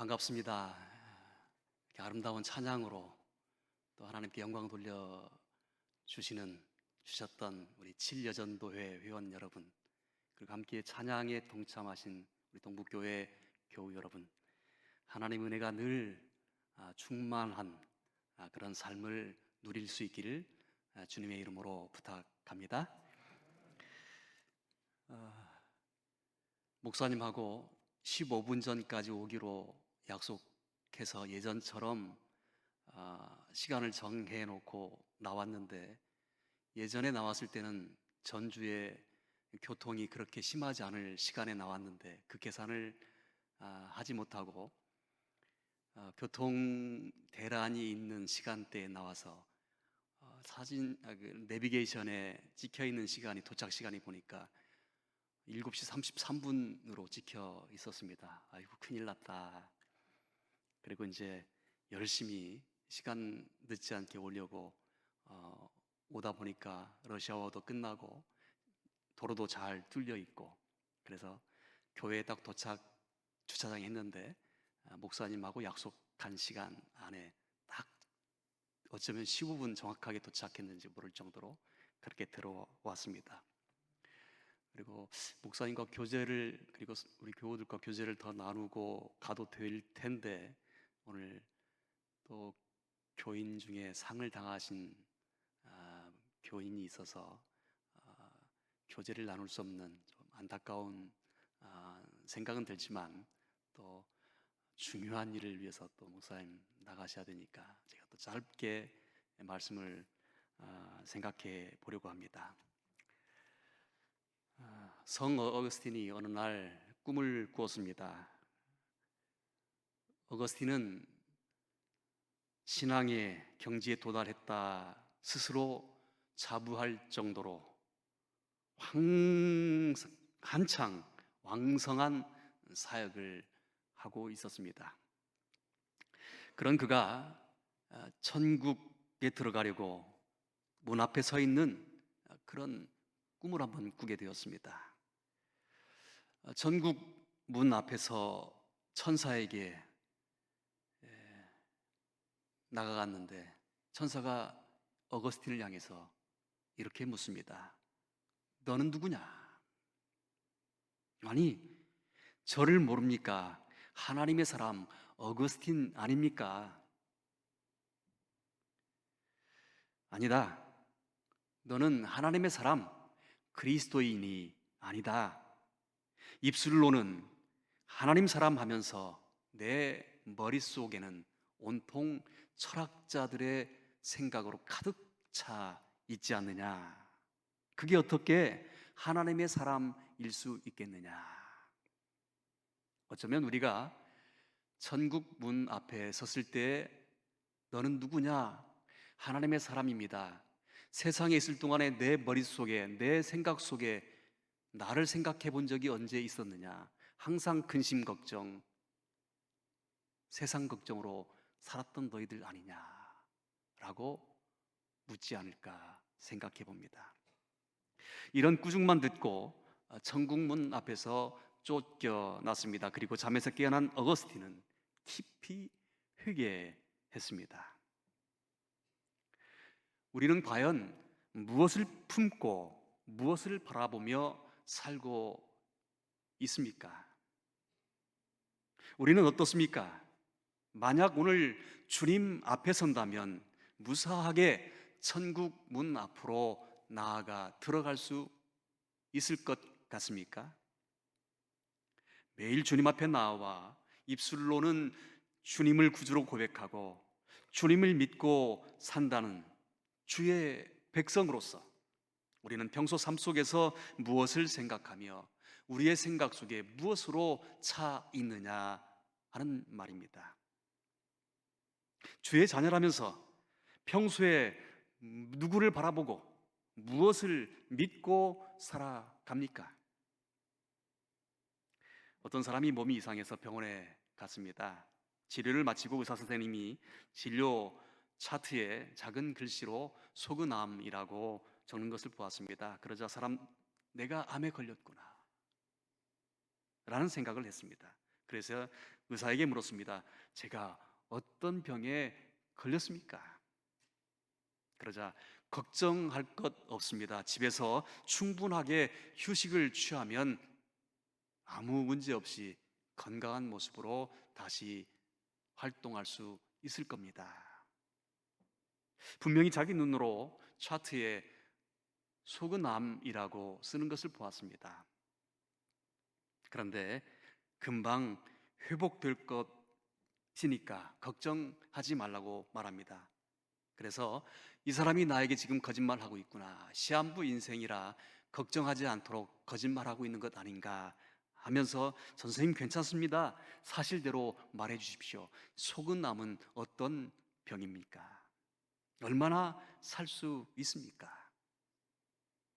반갑습니다. 이렇게 아름다운 찬양으로 또 하나님께 영광 주셨던 우리 7여전도회 회원 여러분, 그리고 함께 찬양에 동참하신 우리 동북교회 교우 여러분, 하나님 은혜가 늘 충만한 그런 삶을 누릴 수 있기를 주님의 이름으로 부탁합니다. 목사님하고 15분 전까지 오기로 약속해서 예전처럼 시간을 정해 놓고 나왔는데, 예전에 나왔을 때는 전주에 교통이 그렇게 심하지 않을 시간에 나왔는데 그 계산을 하지 못하고 교통 대란이 있는 시간대에 나와서 그 내비게이션에 찍혀 있는 시간이, 도착 시간이 보니까 7시 33분으로 찍혀 있었습니다. 아이고, 큰일 났다. 그리고 이제 열심히 시간 늦지 않게 오려고 오다 보니까 러시아워도 끝나고 도로도 잘 뚫려 있고, 그래서 교회에 딱 주차장에 했는데 목사님하고 약속한 시간 안에 딱 어쩌면 15분 정확하게 도착했는지 모를 정도로 그렇게 들어왔습니다. 그리고 목사님과 교제를, 그리고 우리 교우들과 교제를 더 나누고 가도 될 텐데, 오늘 또 교인 중에 상을 당하신 교인이 있어서 교제를 나눌 수 없는 좀 안타까운 생각은 들지만, 또 중요한 일을 위해서 또 목사님 나가셔야 되니까 제가 또 짧게 말씀을 생각해 보려고 합니다. 성 어거스틴이 어느 날 꿈을 꾸었습니다. 어거스틴은 신앙의 경지에 도달했다 스스로 자부할 정도로 한창 왕성한 사역을 하고 있었습니다. 그런 그가 천국에 들어가려고 문 앞에 서 있는 그런 꿈을 한번 꾸게 되었습니다. 천국 문 앞에서 천사에게 나가갔는데, 천사가 어거스틴을 향해서 이렇게 묻습니다. 너는 누구냐? 아니, 저를 모릅니까? 하나님의 사람 어거스틴 아닙니까? 아니다. 너는 하나님의 사람 그리스도인이 아니다. 입술로는 하나님 사람 하면서 내 머릿속에는 온통 철학자들의 생각으로 가득 차 있지 않느냐? 그게 어떻게 하나님의 사람일 수 있겠느냐? 어쩌면 우리가 천국 문 앞에 섰을 때 너는 누구냐? 하나님의 사람입니다. 세상에 있을 동안에 내 머릿속에, 내 생각 속에 나를 생각해 본 적이 언제 있었느냐? 항상 근심 걱정, 세상 걱정으로 살았던 너희들 아니냐라고 묻지 않을까 생각해 봅니다. 이런 꾸중만 듣고 천국 문 앞에서 쫓겨났습니다. 그리고 잠에서 깨어난 어거스틴은 깊이 회개했습니다. 우리는 과연 무엇을 품고 무엇을 바라보며 살고 있습니까? 우리는 어떻습니까? 만약 오늘 주님 앞에 선다면 무사하게 천국 문 앞으로 나아가 들어갈 수 있을 것 같습니까? 매일 주님 앞에 나와 입술로는 주님을 구주로 고백하고 주님을 믿고 산다는 주의 백성으로서 우리는 평소 삶 속에서 무엇을 생각하며 우리의 생각 속에 무엇으로 차 있느냐 하는 말입니다. 주의 자녀라면서 평소에 누구를 바라보고 무엇을 믿고 살아갑니까? 어떤 사람이 몸이 이상해서 병원에 갔습니다. 치료를 마치고 의사 선생님이 진료 차트에 작은 글씨로 소근암이라고 적는 것을 보았습니다. 그러자 내가 암에 걸렸구나 라는 생각을 했습니다. 그래서 의사에게 물었습니다. 제가 어떤 병에 걸렸습니까? 그러자 걱정할 것 없습니다. 집에서 충분하게 휴식을 취하면 아무 문제 없이 건강한 모습으로 다시 활동할 수 있을 겁니다. 분명히 자기 눈으로 차트에 소근암이라고 쓰는 것을 보았습니다. 그런데 금방 회복될 것이니까 걱정하지 말라고 말합니다. 그래서 이 사람이 나에게 지금 거짓말하고 있구나, 시한부 인생이라 걱정하지 않도록 거짓말하고 있는 것 아닌가 하면서 선생님 괜찮습니다, 사실대로 말해 주십시오. 소근암은 어떤 병입니까? 얼마나 살 수 있습니까?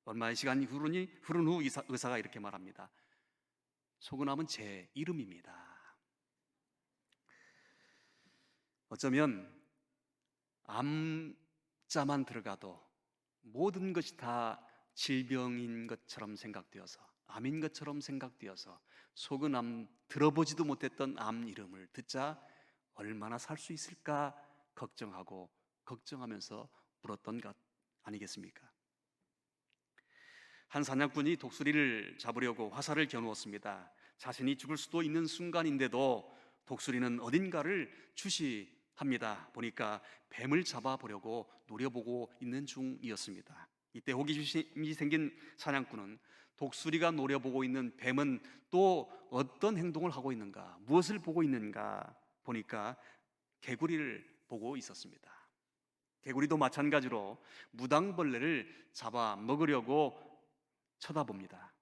얼마의 시간이 흐른 후 의사가 이렇게 말합니다. 소근암은 제 이름입니다. 어쩌면 암자만 들어가도 모든 것이 다 질병인 것처럼 생각되어서, 암인 것처럼 생각되어서 소근암, 들어보지도 못했던 암 이름을 듣자 얼마나 살 수 있을까 걱정하면서 물었던 것 아니겠습니까? 한 사냥꾼이 독수리를 잡으려고 화살을 겨누었습니다. 자신이 죽을 수도 있는 순간인데도 독수리는 어딘가를 주시합니다. 보니까 뱀을 잡아보려고 노려보고 있는 중이었습니다. 이때 호기심이 생긴 사냥꾼은 독수리가 노려보고 있는 뱀은 또 어떤 행동을 하고 있는가, 무엇을 보고 있는가 보니까 개구리를 보고 있었습니다. 개구리도 마찬가지로 무당벌레를 잡아 먹으려고 쳐다봅니다.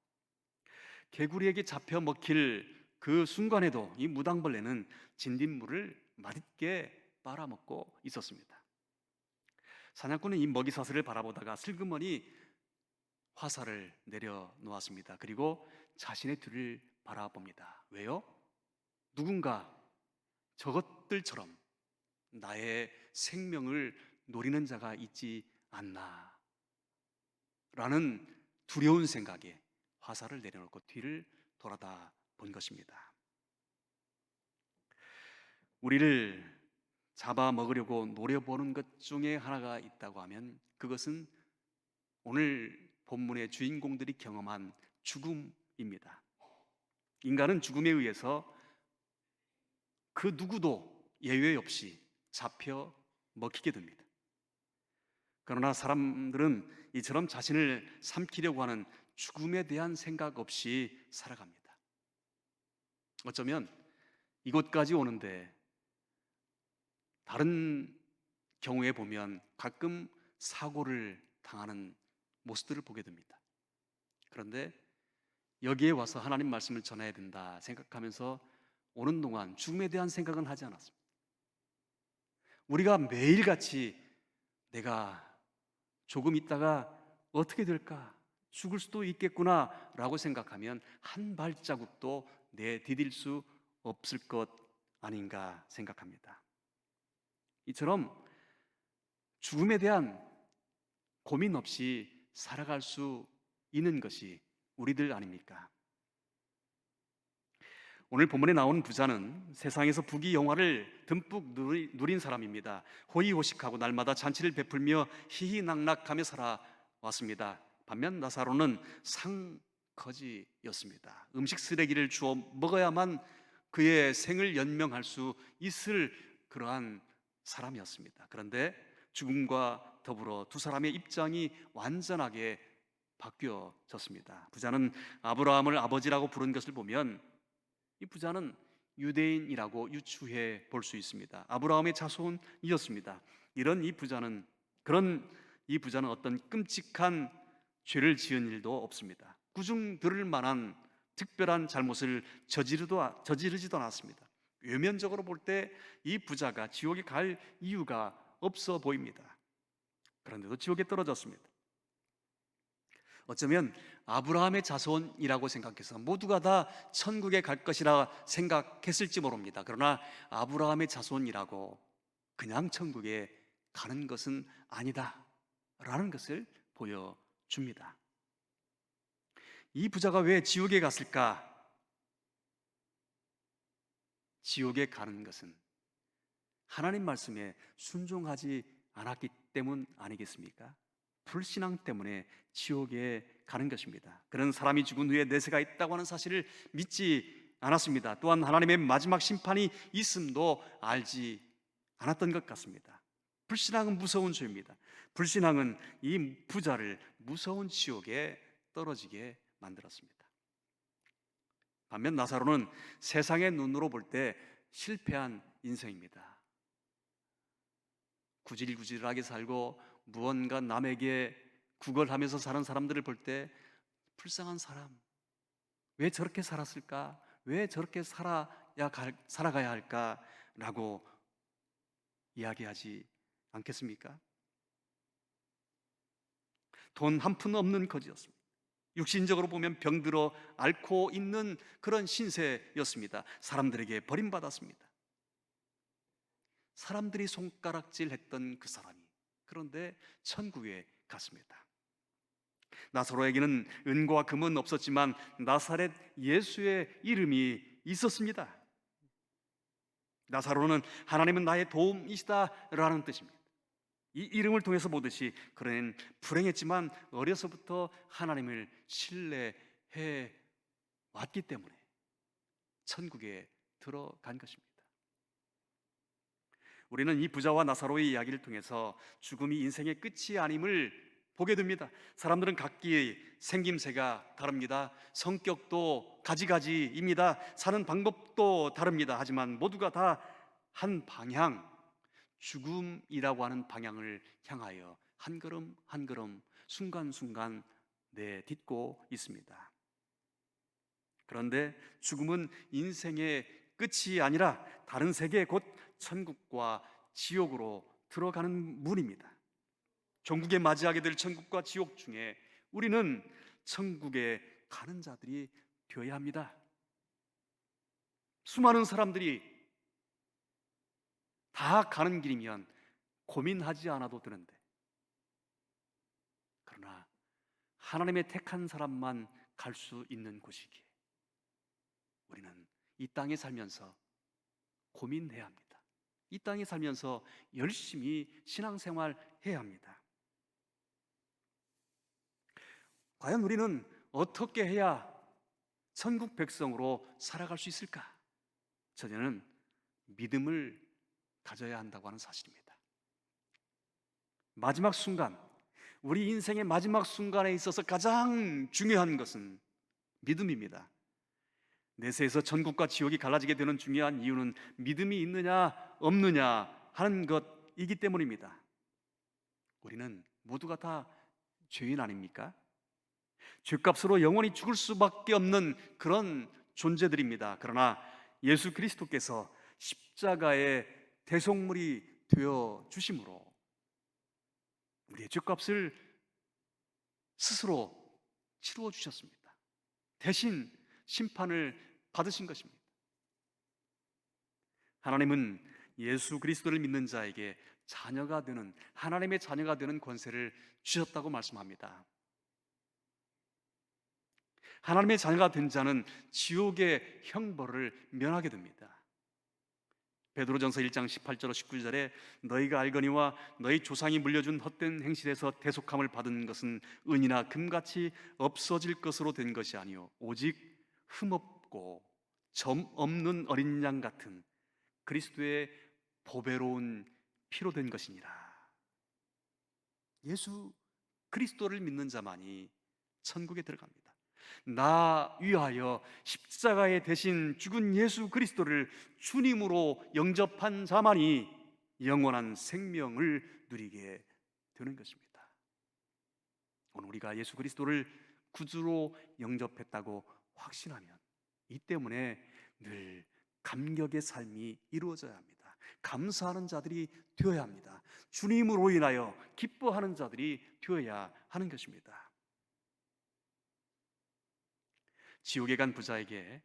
개구리에게 잡혀 먹힐 그 순간에도 이 무당벌레는 진딧물을 맛있게 빨아먹고 있었습니다. 사냥꾼은 이 먹이사슬을 바라보다가 슬그머니 화살을 내려놓았습니다. 그리고 자신의 뒤를 바라봅니다. 왜요? 누군가 저것들처럼 나의 생명을 노리는 자가 있지 않나 라는 두려운 생각에 화살을 내려놓고 뒤를 돌아다 본 것입니다. 우리를 잡아먹으려고 노려보는 것 중에 하나가 있다고 하면 그것은 오늘 본문의 주인공들이 경험한 죽음입니다. 인간은 죽음에 의해서 그 누구도 예외 없이 잡혀 먹히게 됩니다. 그러나 사람들은 이처럼 자신을 삼키려고 하는 죽음에 대한 생각 없이 살아갑니다. 어쩌면 이곳까지 오는데 다른 경우에 보면 가끔 사고를 당하는 모습들을 보게 됩니다. 그런데 여기에 와서 하나님 말씀을 전해야 된다 생각하면서 오는 동안 죽음에 대한 생각은 하지 않았습니다. 우리가 매일같이 내가 조금 있다가 어떻게 될까? 죽을 수도 있겠구나 라고 생각하면 한 발자국도 내디딜 수 없을 것 아닌가 생각합니다. 이처럼 죽음에 대한 고민 없이 살아갈 수 있는 것이 우리들 아닙니까? 오늘 본문에 나온 부자는 세상에서 부귀영화를 듬뿍 누린 사람입니다. 호의호식하고 날마다 잔치를 베풀며 희희낙낙하며 살아왔습니다. 반면 나사로는 상거지였습니다. 음식 쓰레기를 주워 먹어야만 그의 생을 연명할 수 있을 그러한 사람이었습니다. 그런데 죽음과 더불어 두 사람의 입장이 완전하게 바뀌어졌습니다. 부자는 아브라함을 아버지라고 부른 것을 보면 이 부자는 유대인이라고 유추해 볼 수 있습니다. 아브라함의 자손이었습니다. 그런 이 부자는 어떤 끔찍한 죄를 지은 일도 없습니다. 꾸중 들을 만한 특별한 잘못을 저지르지도 않았습니다. 외면적으로 볼 때 이 부자가 지옥에 갈 이유가 없어 보입니다. 그런데도 지옥에 떨어졌습니다. 어쩌면 아브라함의 자손이라고 생각해서 모두가 다 천국에 갈 것이라 생각했을지 모릅니다. 그러나 아브라함의 자손이라고 그냥 천국에 가는 것은 아니다 라는 것을 보여줍니다. 이 부자가 왜 지옥에 갔을까? 지옥에 가는 것은 하나님 말씀에 순종하지 않았기 때문 아니겠습니까? 불신앙 때문에 지옥에 가는 것입니다. 그런 사람이 죽은 후에 내세가 있다고 하는 사실을 믿지 않았습니다. 또한 하나님의 마지막 심판이 있음도 알지 않았던 것 같습니다. 불신앙은 무서운 죄입니다. 불신앙은 이 부자를 무서운 지옥에 떨어지게 만들었습니다. 반면 나사로는 세상의 눈으로 볼 때 실패한 인생입니다. 구질구질하게 살고 무언가 남에게 구걸하면서 사는 사람들을 볼 때 불쌍한 사람, 왜 저렇게 살았을까? 왜 저렇게 살아가야 할까라고 이야기하지 않겠습니까? 돈 한 푼 없는 거지였습니다. 육신적으로 보면 병들어 앓고 있는 그런 신세였습니다. 사람들에게 버림받았습니다. 사람들이 손가락질했던 그 사람이 그런데 천국에 갔습니다. 나사로에게는 은과 금은 없었지만 나사렛 예수의 이름이 있었습니다. 나사로는 하나님은 나의 도움이시다라는 뜻입니다. 이 이름을 통해서 보듯이 그는 불행했지만 어려서부터 하나님을 신뢰해 왔기 때문에 천국에 들어간 것입니다. 우리는 이 부자와 나사로의 이야기를 통해서 죽음이 인생의 끝이 아님을 보게 됩니다. 사람들은 각기 생김새가 다릅니다. 성격도 가지가지입니다. 사는 방법도 다릅니다. 하지만 모두가 다 한 방향, 죽음이라고 하는 방향을 향하여 한 걸음 한 걸음 순간순간 내딛고 있습니다. 그런데 죽음은 인생의 끝이 아니라 다른 세계 곧 천국과 지옥으로 들어가는 문입니다. 종국에 맞이하게 될 천국과 지옥 중에 우리는 천국에 가는 자들이 되어야 합니다. 수많은 사람들이 다 가는 길이면 고민하지 않아도 되는데, 그러나 하나님의 택한 사람만 갈 수 있는 곳이기에 우리는 이 땅에 살면서 고민해야 합니다. 이 땅에 살면서 열심히 신앙생활 해야 합니다. 과연 우리는 어떻게 해야 천국 백성으로 살아갈 수 있을까? 저는 믿음을 가져야 한다고 하는 사실입니다. 마지막 순간, 우리 인생의 마지막 순간에 있어서 가장 중요한 것은 믿음입니다. 내세에서 천국과 지옥이 갈라지게 되는 중요한 이유는 믿음이 있느냐 없느냐 하는 것이기 때문입니다. 우리는 모두가 다 죄인 아닙니까? 죄값으로 영원히 죽을 수밖에 없는 그런 존재들입니다. 그러나 예수 그리스도께서 십자가의 대속물이 되어 주심으로 우리의 죄값을 스스로 치루어 주셨습니다. 대신 심판을 받으신 것입니다. 하나님은 예수 그리스도를 믿는 자에게 자녀가 되는, 하나님의 자녀가 되는 권세를 주셨다고 말씀합니다. 하나님의 자녀가 된 자는 지옥의 형벌을 면하게 됩니다. 베드로전서 1장 18절 19절에 너희가 알거니와 너희 조상이 물려준 헛된 행실에서 대속함을 받은 것은 은이나 금같이 없어질 것으로 된 것이 아니요 오직 흠없고 점 없는 어린 양 같은 그리스도의 보배로운 피로 된 것이니라. 예수 그리스도를 믿는 자만이 천국에 들어갑니다. 나 위하여 십자가에 대신 죽은 예수 그리스도를 주님으로 영접한 자만이 영원한 생명을 누리게 되는 것입니다. 오늘 우리가 예수 그리스도를 구주로 영접했다고 확신하면 이 때문에 늘 감격의 삶이 이루어져야 합니다. 감사하는 자들이 되어야 합니다. 주님으로 인하여 기뻐하는 자들이 되어야 하는 것입니다. 지옥에 간 부자에게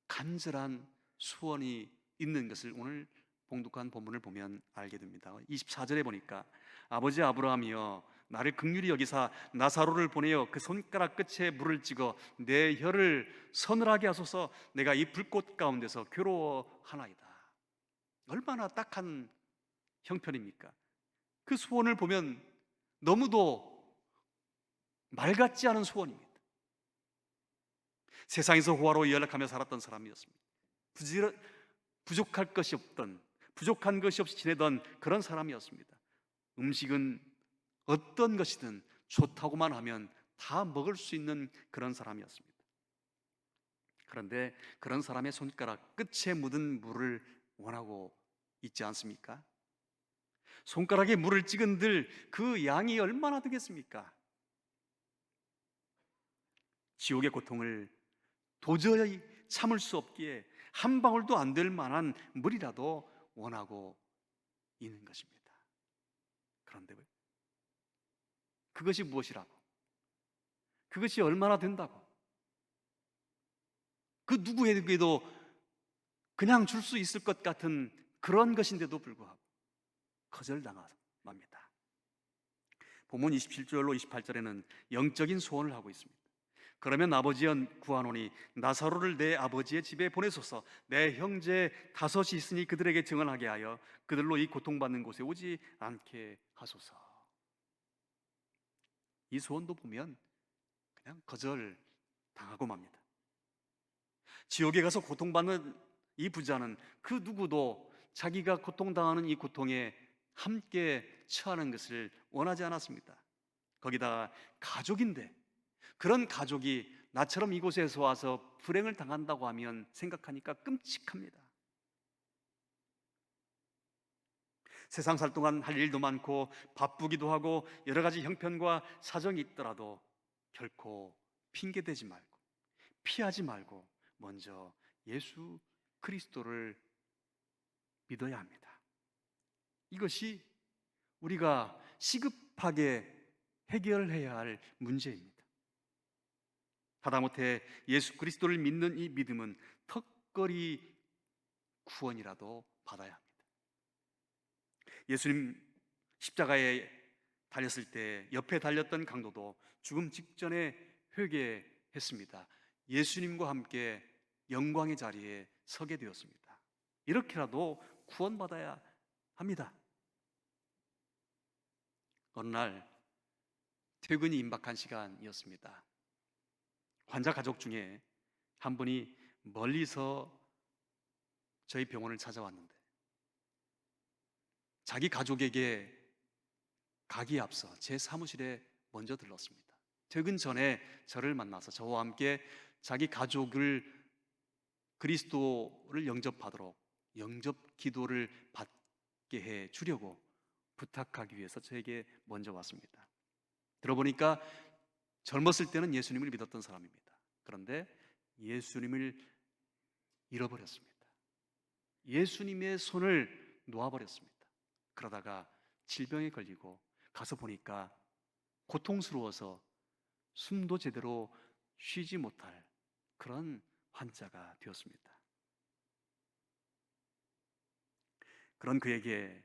간절한 소원이 있는 것을 오늘 봉독한 본문을 보면 알게 됩니다. 24절에 보니까 아버지 아브라함이여 나를 긍휼히 여기사 나사로를 보내어 그 손가락 끝에 물을 찍어 내 혀를 서늘하게 하소서. 내가 이 불꽃 가운데서 괴로워하나이다. 얼마나 딱한 형편입니까? 그 소원을 보면 너무도 말 같지 않은 소원입니다. 세상에서 호화로 연락하며 살았던 사람이었습니다. 부족할 것이 없던, 부족한 것이 없이 지내던 그런 사람이었습니다. 음식은 어떤 것이든 좋다고만 하면 다 먹을 수 있는 그런 사람이었습니다. 그런데 그런 사람의 손가락 끝에 묻은 물을 원하고 있지 않습니까? 손가락에 물을 찍은들 그 양이 얼마나 되겠습니까? 지옥의 고통을 도저히 참을 수 없기에 한 방울도 안 될 만한 물이라도 원하고 있는 것입니다. 그런데 그것이 무엇이라고? 그것이 얼마나 된다고? 그 누구에게도 그냥 줄 수 있을 것 같은 그런 것인데도 불구하고 거절당합니다. 본문 27절로 28절에는 영적인 소원을 하고 있습니다. 그러면 아버지여 구하노니 나사로를 내 아버지의 집에 보내소서. 내 형제 5이 있으니 그들에게 증언하게 하여 그들로 이 고통받는 곳에 오지 않게 하소서. 이 소원도 보면 그냥 거절당하고 맙니다. 지옥에 가서 고통받는 이 부자는 그 누구도 자기가 고통당하는 이 고통에 함께 처하는 것을 원하지 않았습니다. 거기다가 가족인데, 그런 가족이 나처럼 이곳에서 와서 불행을 당한다고 하면 생각하니까 끔찍합니다. 세상 살 동안 할 일도 많고 바쁘기도 하고 여러 가지 형편과 사정이 있더라도 결코 핑계대지 말고 피하지 말고 먼저 예수 그리스도를 믿어야 합니다. 이것이 우리가 시급하게 해결해야 할 문제입니다. 하다못해 예수 그리스도를 믿는 이 믿음은 턱걸이 구원이라도 받아야 합니다. 예수님 십자가에 달렸을 때 옆에 달렸던 강도도 죽음 직전에 회개했습니다. 예수님과 함께 영광의 자리에 서게 되었습니다. 이렇게라도 구원받아야 합니다. 어느 날 퇴근이 임박한 시간이었습니다. 환자 가족 중에 한 분이 멀리서 저희 병원을 찾아왔는데 자기 가족에게 가기에 앞서 제 사무실에 먼저 들렀습니다. 퇴근 전에 저를 만나서 저와 함께 자기 가족을 그리스도를 영접하도록 영접 기도를 받게 해 주려고 부탁하기 위해서 저에게 먼저 왔습니다. 들어보니까 젊었을 때는 예수님을 믿었던 사람입니다. 그런데 예수님을 잃어버렸습니다. 예수님의 손을 놓아버렸습니다. 그러다가 질병에 걸리고 가서 보니까 고통스러워서 숨도 제대로 쉬지 못할 그런 환자가 되었습니다. 그런 그에게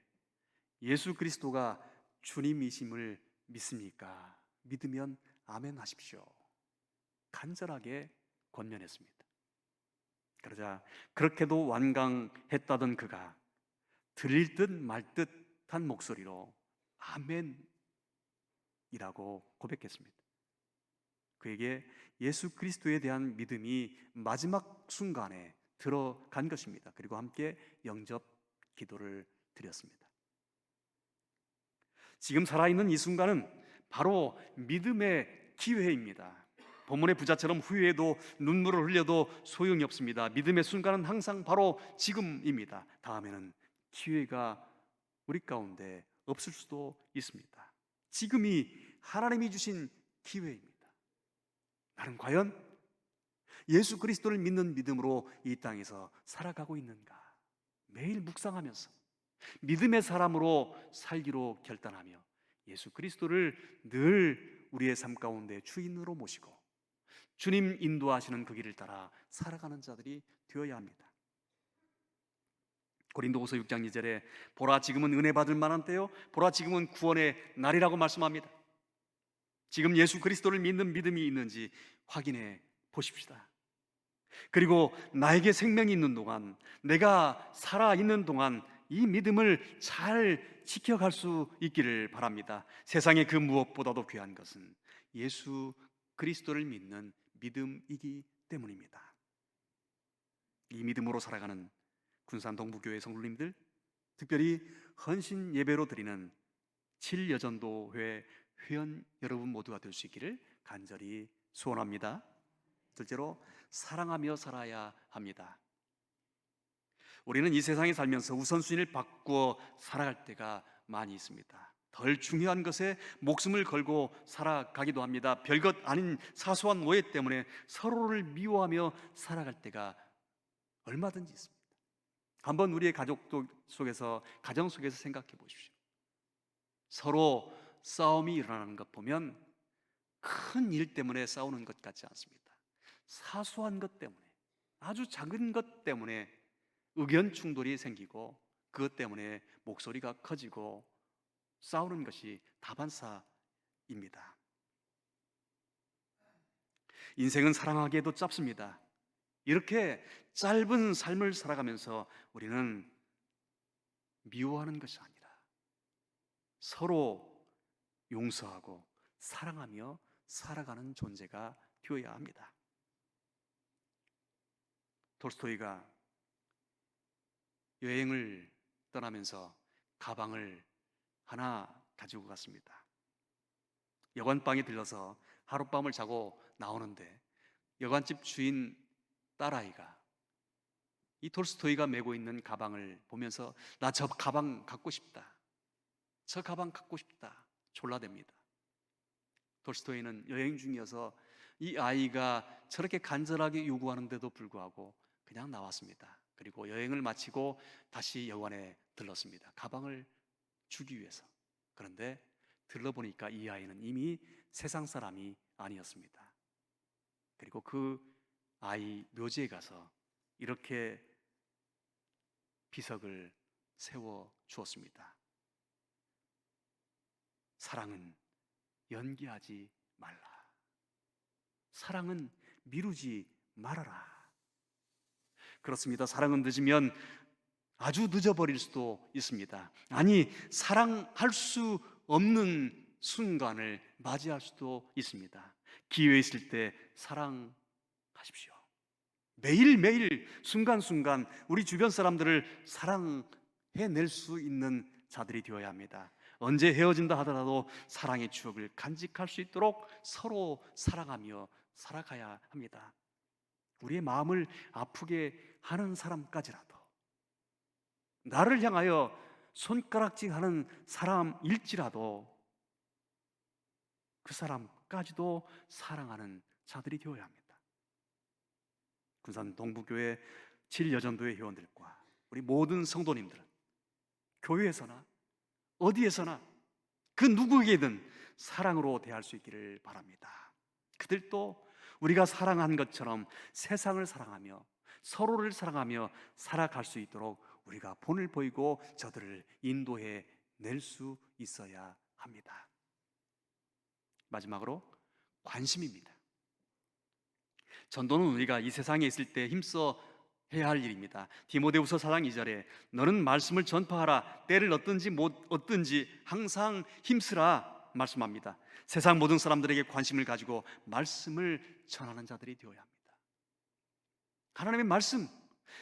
예수 그리스도가 주님이심을 믿습니까? 믿으면 아멘 하십시오. 간절하게 권면했습니다. 그러자 그렇게도 완강했다던 그가 들릴 듯 말 듯한 목소리로 아멘이라고 고백했습니다. 그에게 예수 그리스도에 대한 믿음이 마지막 순간에 들어간 것입니다. 그리고 함께 영접 기도를 드렸습니다. 지금 살아있는 이 순간은 바로 믿음의 기회입니다. 본문의 부자처럼 후회해도 눈물을 흘려도 소용이 없습니다. 믿음의 순간은 항상 바로 지금입니다. 다음에는 기회가 우리 가운데 없을 수도 있습니다. 지금이 하나님이 주신 기회입니다. 나는 과연 예수 그리스도를 믿는 믿음으로 이 땅에서 살아가고 있는가? 매일 묵상하면서 믿음의 사람으로 살기로 결단하며 예수 그리스도를 늘 우리의 삶 가운데 주인으로 모시고 주님 인도하시는 그 길을 따라 살아가는 자들이 되어야 합니다. 고린도후서 6장 2절에 보라 지금은 은혜 받을 만한 때요 보라 지금은 구원의 날이라고 말씀합니다. 지금 예수 그리스도를 믿는 믿음이 있는지 확인해 보십시다. 그리고 나에게 생명이 있는 동안, 내가 살아있는 동안 이 믿음을 잘 지켜갈 수 있기를 바랍니다. 세상의 그 무엇보다도 귀한 것은 예수 그리스도를 믿는 믿음이기 때문입니다. 이 믿음으로 살아가는 군산 동부교회 성도님들, 특별히 헌신 예배로 드리는 7여전도회 회원 여러분 모두가 될 수 있기를 간절히 소원합니다. 둘째로, 사랑하며 살아야 합니다. 우리는 이 세상에 살면서 우선순위를 바꾸어 살아갈 때가 많이 있습니다. 덜 중요한 것에 목숨을 걸고 살아가기도 합니다. 별것 아닌 사소한 오해 때문에 서로를 미워하며 살아갈 때가 얼마든지 있습니다. 한번 우리의 가정 속에서 생각해 보십시오. 서로 싸움이 일어나는 것 보면 큰 일 때문에 싸우는 것 같지 않습니다. 사소한 것 때문에, 아주 작은 것 때문에 의견 충돌이 생기고 그것 때문에 목소리가 커지고 싸우는 것이 다반사입니다. 인생은 사랑하기에도 짧습니다. 이렇게 짧은 삶을 살아가면서 우리는 미워하는 것이 아니라 서로 용서하고 사랑하며 살아가는 존재가 되어야 합니다. 톨스토이가 여행을 떠나면서 가방을 하나 가지고 갔습니다. 여관방에 들러서 하룻밤을 자고 나오는데 여관집 주인 딸아이가 이 톨스토이가 메고 있는 가방을 보면서 나 저 가방 갖고 싶다, 저 가방 갖고 싶다 졸라댑니다. 톨스토이는 여행 중이어서 이 아이가 저렇게 간절하게 요구하는데도 불구하고 그냥 나왔습니다. 그리고 여행을 마치고 다시 여관에 들렀습니다. 가방을 주기 위해서. 그런데 들러보니까 이 아이는 이미 세상 사람이 아니었습니다. 그리고 그 아이 묘지에 가서 이렇게 비석을 세워 주었습니다. 사랑은 연기하지 말라. 사랑은 미루지 말아라. 그렇습니다. 사랑은 늦으면 아주 늦어버릴 수도 있습니다. 아니, 사랑할 수 없는 순간을 맞이할 수도 있습니다. 기회 있을 때 사랑하십시오. 매일매일 순간순간 우리 주변 사람들을 사랑해낼 수 있는 자들이 되어야 합니다. 언제 헤어진다 하더라도 사랑의 추억을 간직할 수 있도록 서로 사랑하며 살아가야 합니다. 우리의 마음을 아프게 하는 사람까지라도, 나를 향하여 손가락질하는 사람일지라도 그 사람까지도 사랑하는 자들이 되어야 합니다. 군산 동부교회 7여전도회 회원들과 우리 모든 성도님들은 교회에서나 어디에서나 그 누구에게든 사랑으로 대할 수 있기를 바랍니다. 그들도 우리가 사랑한 것처럼 세상을 사랑하며 서로를 사랑하며 살아갈 수 있도록 우리가 본을 보이고 저들을 인도해 낼 수 있어야 합니다. 마지막으로 관심입니다. 전도는 우리가 이 세상에 있을 때 힘써 해야 할 일입니다. 디모데후서 4장 2절에 너는 말씀을 전파하라. 때를 얻든지 못 얻든지 항상 힘쓰라 말씀합니다. 세상 모든 사람들에게 관심을 가지고 말씀을 전하는 자들이 되어야 합니다. 하나님의 말씀,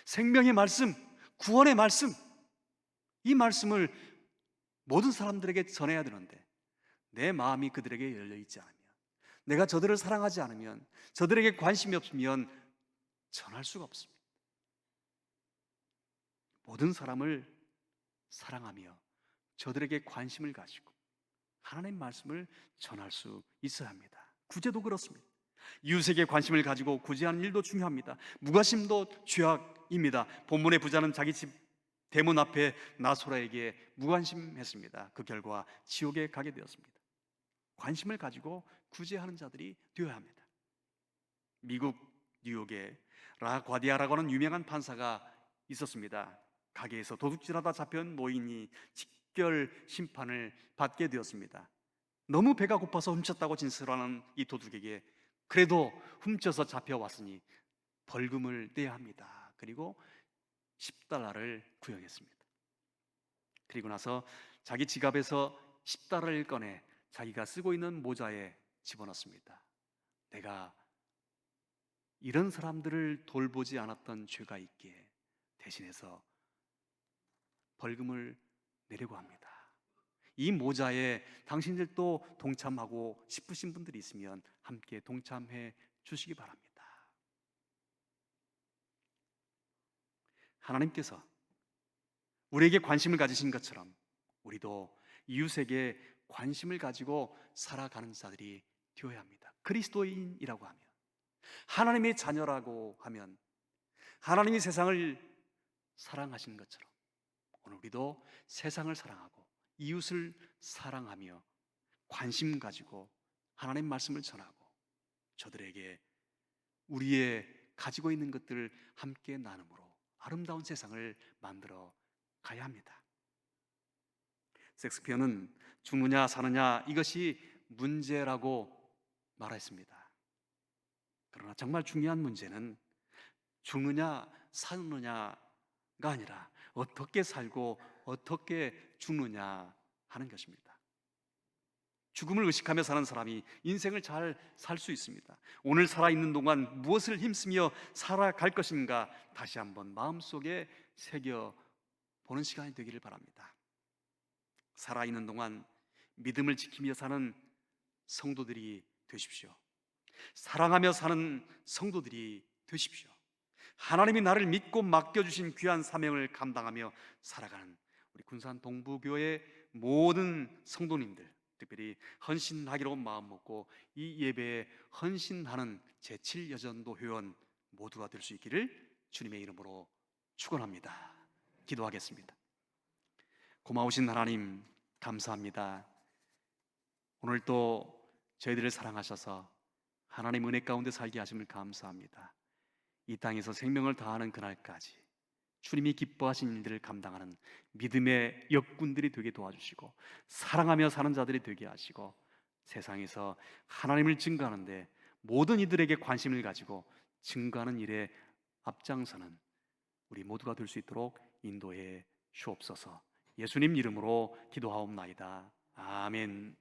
생명의 말씀, 구원의 말씀, 이 말씀을 모든 사람들에게 전해야 되는데 내 마음이 그들에게 열려있지 않으면, 내가 저들을 사랑하지 않으면, 저들에게 관심이 없으면 전할 수가 없습니다. 모든 사람을 사랑하며 저들에게 관심을 가지고 하나님의 말씀을 전할 수 있어야 합니다. 구제도 그렇습니다. 이웃에게 관심을 가지고 구제하는 일도 중요합니다. 무관심도 죄악입니다. 본문의 부자는 자기 집 대문 앞에 나소라에게 무관심했습니다. 그 결과 지옥에 가게 되었습니다. 관심을 가지고 구제하는 자들이 되어야 합니다. 미국 뉴욕에 라과디아라고 하는 유명한 판사가 있었습니다. 가게에서 도둑질하다 잡혀온 노인이 직결 심판을 받게 되었습니다. 너무 배가 고파서 훔쳤다고 진술하는 이 도둑에게 그래도 훔쳐서 잡혀왔으니 벌금을 내야 합니다. 그리고 10달러를 구형했습니다. 그리고 나서 자기 지갑에서 10달러를 꺼내 자기가 쓰고 있는 모자에 집어넣습니다. 내가 이런 사람들을 돌보지 않았던 죄가 있기에 대신해서 벌금을 내려고 합니다. 이 모자에 당신들도 동참하고 싶으신 분들이 있으면 함께 동참해 주시기 바랍니다. 하나님께서 우리에게 관심을 가지신 것처럼 우리도 이웃에게 관심을 가지고 살아가는 자들이 되어야 합니다. 그리스도인이라고 하면, 하나님의 자녀라고 하면, 하나님이 세상을 사랑하신 것처럼 오늘 우리도 세상을 사랑하고 이웃을 사랑하며 관심 가지고 하나님 말씀을 전하고 저들에게 우리의 가지고 있는 것들을 함께 나눔으로 아름다운 세상을 만들어 가야 합니다. 섹스피어는 죽느냐 사느냐 이것이 문제라고 말했습니다. 그러나 정말 중요한 문제는 죽느냐 사느냐가 아니라 어떻게 살고 어떻게 죽느냐 하는 것입니다. 죽음을 의식하며 사는 사람이 인생을 잘 살 수 있습니다. 오늘 살아있는 동안 무엇을 힘쓰며 살아갈 것인가 다시 한번 마음속에 새겨보는 시간이 되기를 바랍니다. 살아있는 동안 믿음을 지키며 사는 성도들이 되십시오. 사랑하며 사는 성도들이 되십시오. 하나님이 나를 믿고 맡겨주신 귀한 사명을 감당하며 살아가는 우리 군산 동부교회 모든 성도님들, 특별히 헌신하기로 마음 먹고 이 예배에 헌신하는 제7여전도 회원 모두가 될 수 있기를 주님의 이름으로 축원합니다. 기도하겠습니다. 고마우신 하나님 감사합니다. 오늘 또 저희들을 사랑하셔서 하나님 은혜 가운데 살게 하심을 감사합니다. 이 땅에서 생명을 다하는 그날까지 주님이 기뻐하신 일들을 감당하는 믿음의 역군들이 되게 도와주시고 사랑하며 사는 자들이 되게 하시고 세상에서 하나님을 증거하는데 모든 이들에게 관심을 가지고 증거하는 일에 앞장서는 우리 모두가 될 수 있도록 인도해 주옵소서. 예수님 이름으로 기도하옵나이다. 아멘.